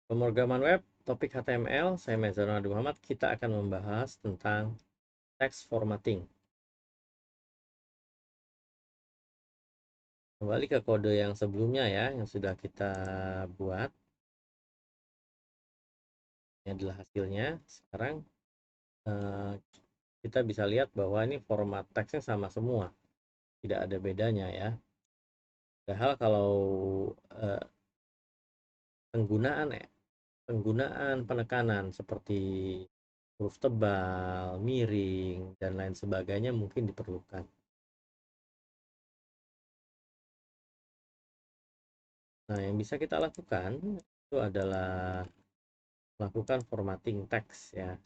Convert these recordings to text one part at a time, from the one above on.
Pemrograman web, topik HTML, saya Mezarun Adi Muhammad. Kita akan membahas tentang text formatting. Kembali ke kode yang sebelumnya ya, yang sudah kita buat. Ini adalah hasilnya. Sekarang kita bisa lihat bahwa ini format teksnya sama semua. Tidak ada bedanya ya. Padahal kalau eh, penggunaan penekanan seperti huruf tebal, miring, dan lain sebagainya mungkin diperlukan. Nah, yang bisa kita lakukan itu adalah melakukan formatting teks ya.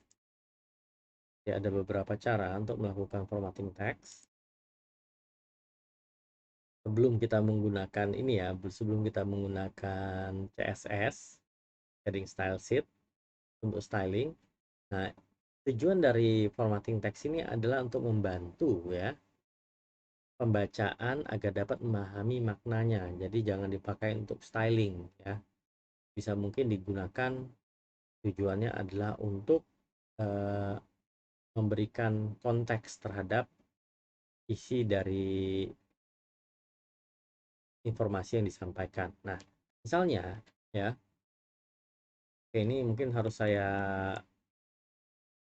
Jadi ada beberapa cara untuk melakukan formatting teks. Sebelum kita menggunakan ini ya, sebelum kita menggunakan CSS, heading style sheet untuk styling. Nah, tujuan dari formatting teks ini adalah untuk membantu ya pembacaan agar dapat memahami maknanya. Jadi jangan dipakai untuk styling ya. Bisa mungkin digunakan tujuannya adalah untuk eh, memberikan konteks terhadap isi dari informasi yang disampaikan. Nah, misalnya ya, oke, ini mungkin harus saya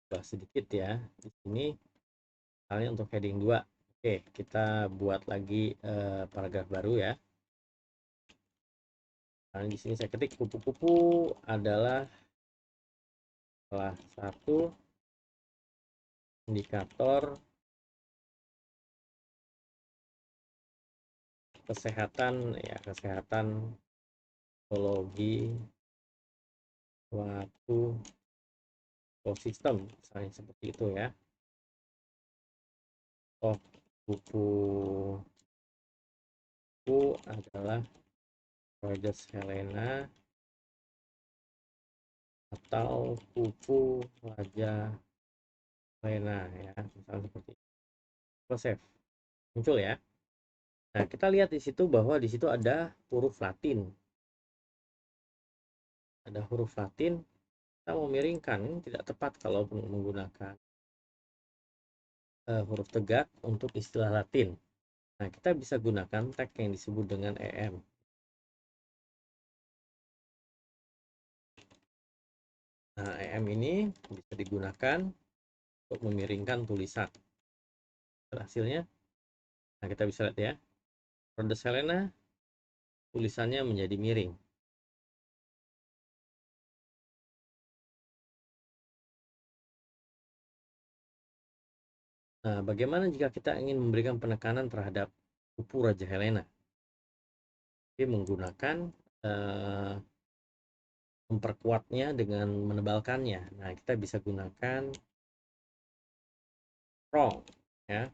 bahas sedikit ya. Di sini misalnya untuk heading 2. Oke, kita buat lagi paragraf baru ya. Nah, di sini saya ketik kupu-kupu adalah salah satu indikator kesehatan ya, kesehatan ekologi suatu ekosistem, misalnya seperti itu ya. Oh, kupu-kupu adalah Rhodes Helena atau kupu wajah Helena ya, misalnya seperti itu. Save, muncul ya. Nah, kita lihat di situ bahwa di situ ada huruf Latin. Ada huruf Latin, kita mau miringkan, ini tidak tepat kalau menggunakan huruf tegak untuk istilah Latin. Nah, kita bisa gunakan tag yang disebut dengan EM. Nah, EM ini bisa digunakan untuk memiringkan tulisan. Hasilnya, nah kita bisa lihat ya, Rhodes Helena tulisannya menjadi miring. Nah, bagaimana jika kita ingin memberikan penekanan terhadap kupu Raja Helena? Jadi menggunakan memperkuatnya dengan menebalkannya. Nah, kita bisa gunakan strong ya.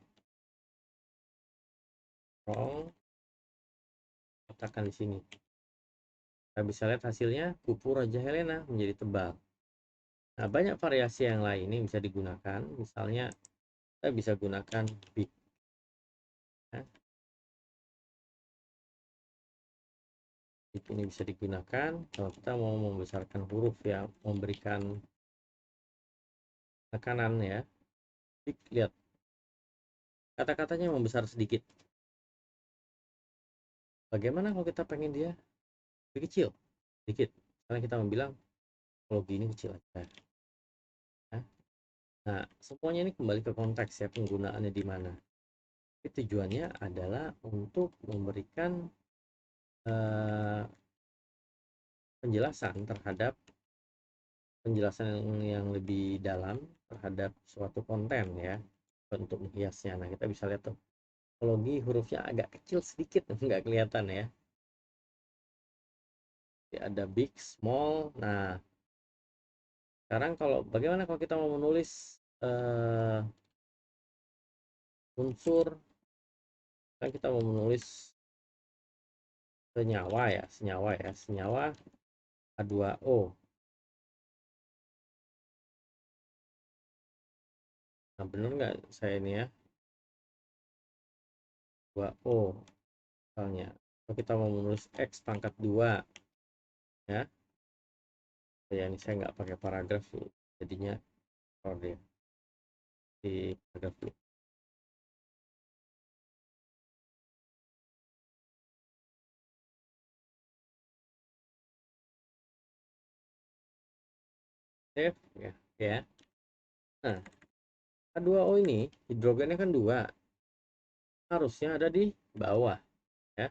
Strong, katakan di sini. Kita bisa lihat hasilnya kupu Raja Helena menjadi tebal. Nah, banyak variasi yang lain ini bisa digunakan. Misalnya kita bisa gunakan big ya. Ini bisa digunakan kalau kita mau membesarkan huruf ya, memberikan tekanan ya. Lihat, kata-katanya membesar sedikit. Bagaimana kalau kita pengen dia lebih kecil sedikit? Karena kita bilang kalau gini kecil aja ya. Nah, semuanya ini kembali ke konteks ya, penggunaannya di mana. Tapi tujuannya adalah untuk memberikan eh, penjelasan terhadap penjelasan yang lebih dalam terhadap suatu konten ya, untuk menghiasnya. Nah, kita bisa lihat tuh teknologi hurufnya agak kecil sedikit, nggak kelihatan ya. Jadi ada big, small. Nah, sekarang kalau bagaimana kalau kita mau menulis unsur, kan kita mau menulis senyawa H2O. Nah, bener nggak saya ini ya, 2O misalnya. Kalau kita mau menulis X pangkat 2 ya, Ya ini saya nggak pakai paragraf, jadinya error dia di paragraf dulu. Save ya, ya. Nah, H2O ini hidrogennya kan dua, harusnya ada di bawah ya.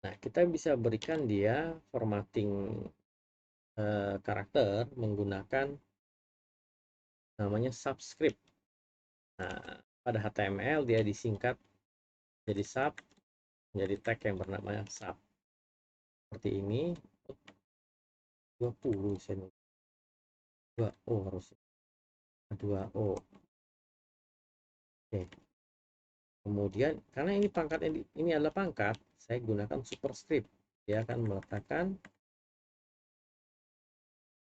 Nah, kita bisa berikan dia formatting karakter menggunakan namanya subscript. Nah, pada HTML dia disingkat jadi sub, menjadi tag yang bernama sub. Seperti ini. 20 saya 2O harusnya. 2O. Oke. Kemudian karena ini pangkatnya ini adalah pangkat, saya gunakan superscript. Dia akan meletakkan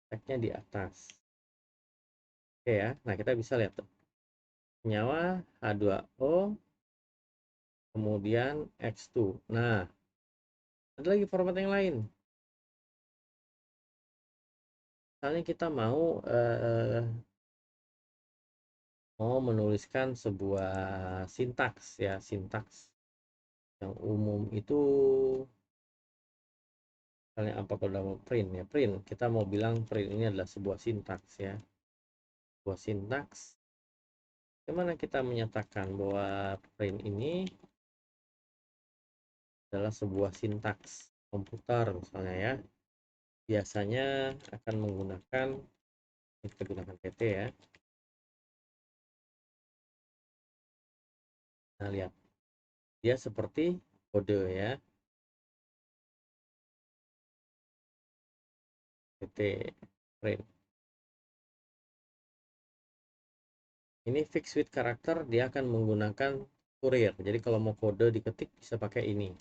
tagnya di atas. Oke ya. Nah, kita bisa lihat tuh. Senyawa H2O kemudian X2. Nah, ada lagi format yang lain. Misalnya kita mau menuliskan sebuah sintaks ya, sintaks yang umum itu misalnya apa, kalau dalam print ya, print kita mau bilang print ini adalah sebuah sintaks ya, sebuah sintaks. Gimana kita menyatakan bahwa print ini adalah sebuah sintaks komputer misalnya ya, biasanya akan menggunakan, kita gunakan PT ya. Nah, lihat dia seperti kode ya, PT print. Ini fixed with karakter, dia akan menggunakan Fourier. Jadi kalau mau kode diketik bisa pakai ini,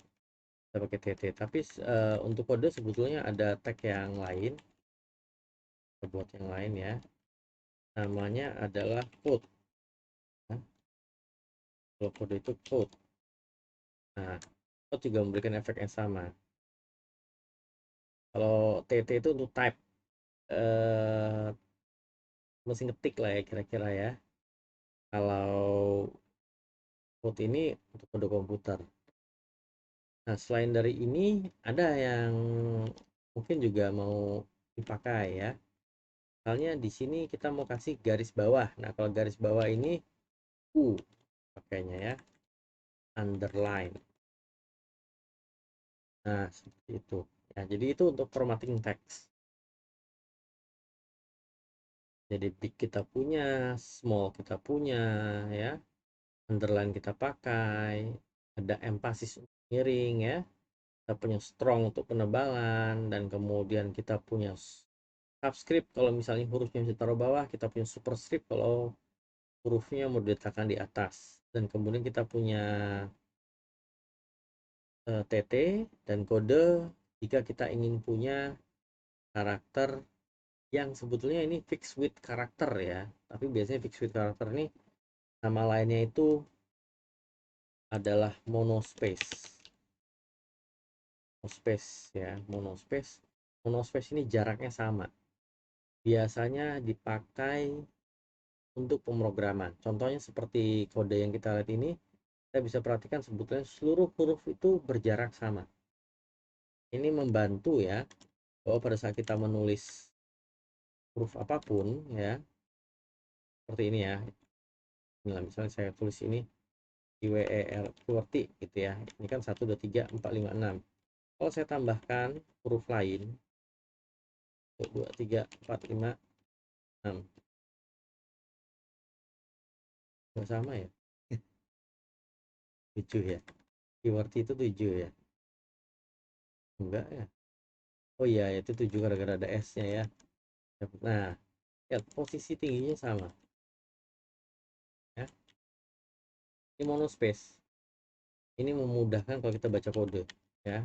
bisa pakai TT. Tapi untuk kode sebetulnya ada tag yang lain, kita buat yang lain ya. Namanya adalah code. Nah, kalau kode itu code. Nah, code juga memberikan efek yang sama. Kalau TT itu untuk type, mesin ketik lah ya kira-kira ya. Kalau code ini untuk kode komputer. Nah, selain dari ini, ada yang mungkin juga mau dipakai ya. Misalnya di sini kita mau kasih garis bawah. Nah, kalau garis bawah ini pakainya ya, underline. Nah, seperti itu. Ya, jadi itu untuk formatting text. Jadi big kita punya, small kita punya ya, underline kita pakai, ada emphasis miring ya. Kita punya strong untuk penebalan, dan kemudian kita punya subscript kalau misalnya hurufnya bisa taruh bawah, kita punya superscript kalau hurufnya mau diletakkan di atas, dan kemudian kita punya TT dan kode jika kita ingin punya karakter yang sebetulnya ini fixed with karakter ya, tapi biasanya fixed with karakter ini nama lainnya itu adalah monospace. Monospace ya, monospace. Monospace ini jaraknya sama, biasanya dipakai untuk pemrograman. Contohnya seperti kode yang kita lihat ini, kita bisa perhatikan sebetulnya seluruh huruf itu berjarak sama. Ini membantu ya, bahwa pada saat kita menulis huruf apapun ya, seperti ini ya. Nah, misalnya saya tulis ini IWER QWERTY gitu ya. Ini kan 1 2 3 4 5 6. Kalau saya tambahkan huruf lain 1 2 3 4 5 6. Nggak sama ya? 7 ya. QWERTY itu 7 ya. Enggak ya. Oh iya, itu 7 gara-gara ada S-nya ya. Nah, lihat posisi tingginya sama ya. Ini monospace. Ini memudahkan kalau kita baca kode ya.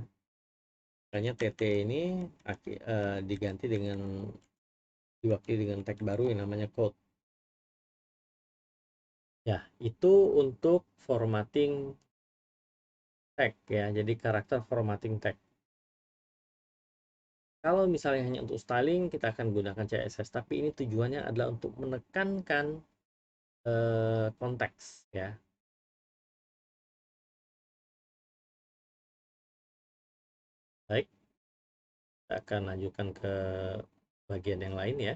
Makanya TT ini diganti dengan, diwakili dengan tag baru yang namanya code. Ya, itu untuk formatting tag ya. Jadi karakter formatting tag. Kalau misalnya hanya untuk styling, kita akan gunakan CSS, tapi ini tujuannya adalah untuk menekankan konteks ya. Baik, kita akan lanjutkan ke bagian yang lain ya.